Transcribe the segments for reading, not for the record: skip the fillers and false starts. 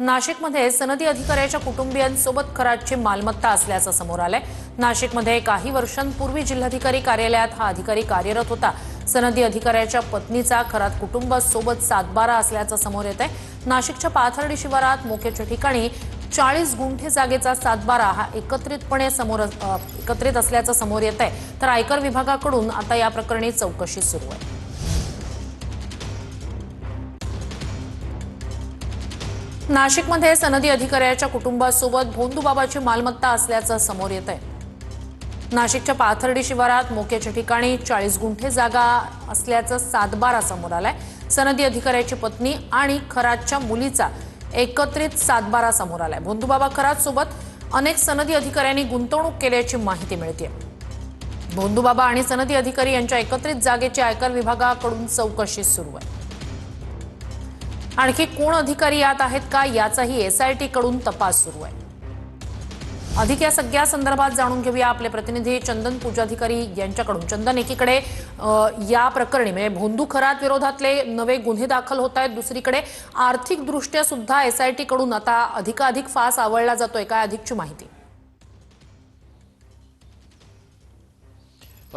नाशिकमध्ये सनदी अधिकाऱ्याच्या कुटुंबियांसोबत खरातची मालमत्ता असल्याचं समोर आलंय। नाशिकमध्ये काही वर्षांपूर्वी जिल्हाधिकारी कार्यालयात हा अधिकारी कार्यरत होता। सनदी अधिकाऱ्याच्या पत्नीचा खरात कुटुंबासोबत सातबारा असल्याचं समोर येत आहे। नाशिकच्या पाथर्डी शिवारात मोक्याच्या ठिकाणी 40 गुंठे जागेचा सातबारा हा एकत्रित असल्याचं समोर येत आहे। तर आयकर विभागाकडून आता या प्रकरणी चौकशी सुरू आहे। नाशिकमध्ये सनदी अधिकाऱ्याच्या कुटुंबासोबत भोंदूबाबाची मालमत्ता असल्याचं समोर येत आहे। नाशिकच्या पाथर्डी शिवारात मोक्याच्या ठिकाणी 40 गुंठे जागा असल्याचं सातबारा समोर आलाय। सनदी अधिकाऱ्याची पत्नी आणि खरातच्या मुलीचा एकत्रित सातबारा समोर आलाय। भोंदूबाबा खरात सोबत अनेक सनदी अधिकाऱ्यांनी गुंतवणूक केल्याची माहिती मिळते। भोंदूबाबा आणि सनदी अधिकारी यांच्या एकत्रित जागेची आयकर विभागाकडून चौकशी सुरू आहे। आणखी कोण अधिकारी यात आहेत का याचाही एसआयटी कडून तपास सुरू आहे। अधिक या सगळ्या संदर्भात जाणून घेऊया आपले प्रतिनिधी चंदन पूजाधिकारी यांच्याकडून। चंदन, एकीकडे या प्रकरणी म्हणजे भोंदू खरात विरोधातले नवे गुन्हे दाखल होत आहेत, दुसरीकडे आर्थिक दृष्ट्या सुद्धा एसआयटी कडून आता अधिकाधिक फास आवळला जातोय, काय अधिकची माहिती?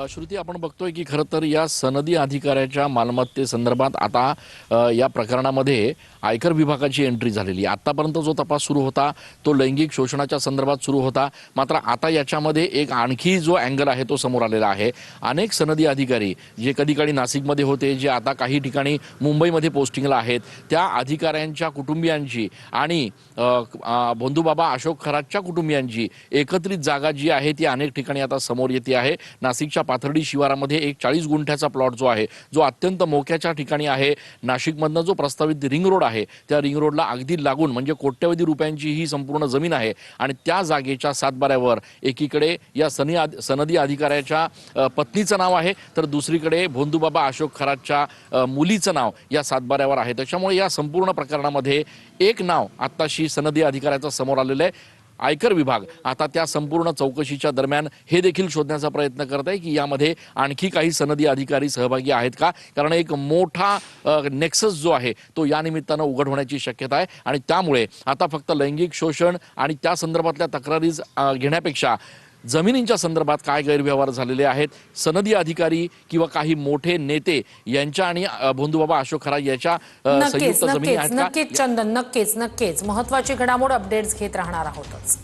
श्रुती, आपण बघतोय की खरं तर या सनदी अधिकाऱ्याच्या मालमत्तेसंदर्भात आता या प्रकरणामध्ये आयकर विभागाची एंट्री झालेली आहे। आतापर्यंत जो तपास सुरू होता तो लैंगिक शोषणाच्या संदर्भात सुरू होता, मात्र आता याच्यामध्ये एक आणखी जो अँगल आहे तो समोर आलेला आहे। अनेक सनदी अधिकारी जे कधी नाशिकमध्ये होते, जे आता काही ठिकाणी मुंबईमध्ये पोस्टिंगला आहेत, त्या अधिकाऱ्यांच्या कुटुंबियांची आणि भोंदूबाबा अशोक खरातच्या कुटुंबियांची एकत्रित जागा जी आहे ती अनेक ठिकाणी आता समोर येते आहे। नाशिकच्या पाथर्डी शिवारामध्ये एक 40 गुंठ्याचा प्लॉट जो आहे, जो अत्यंत मोक्याच्या ठिकाणी आहे, नाशिकमधनं जो प्रस्तावित रिंग रोड आहे त्या रिंग रोडला अगदी लागून म्हणजे कोट्यवधी रुपयांची ही संपूर्ण जमीन आहे। आणि त्या जागेच्या सातबाऱ्यावर एकीकडे या सनदी अधिकाऱ्याच्या पत्नीचं नाव आहे, तर दुसरीकडे भोंदूबाबा अशोक खरातच्या मुलीचं नाव या सातबाऱ्यावर आहे। त्याच्यामुळे या संपूर्ण प्रकरणामध्ये एक नाव आत्ताशी सनदी अधिकाऱ्याचं समोर आलेलं आहे। आयकर विभाग आता त्या संपूर्ण चौकशीच्या दरम्यान हे देखील शोधण्याचा प्रयत्न करत आहे की यामध्ये आणखी काही सनदी अधिकारी सहभागी आहेत का, कारण एक मोठा नेक्सस जो आहे तो या निमित्तानं उघड होण्याची शक्यता आहे। आणि त्यामुळे आता फक्त लैंगिक शोषण आणि त्या संदर्भातल्या तक्रारी घेण्यापेक्षा जमिनींच्या संदर्भात काय गैरव्यवहार झालेले आहेत, सनदी अधिकारी किंवा काही मोठे नेते यांच्या आणि भोंदूबाबा अशोक खरात याच्या संयुक्त जमिनी आहेत का? नक्कीच चंदन, नक्कीच महत्त्वाची घडामोड अपडेट्स घेत राहणार आहोतच।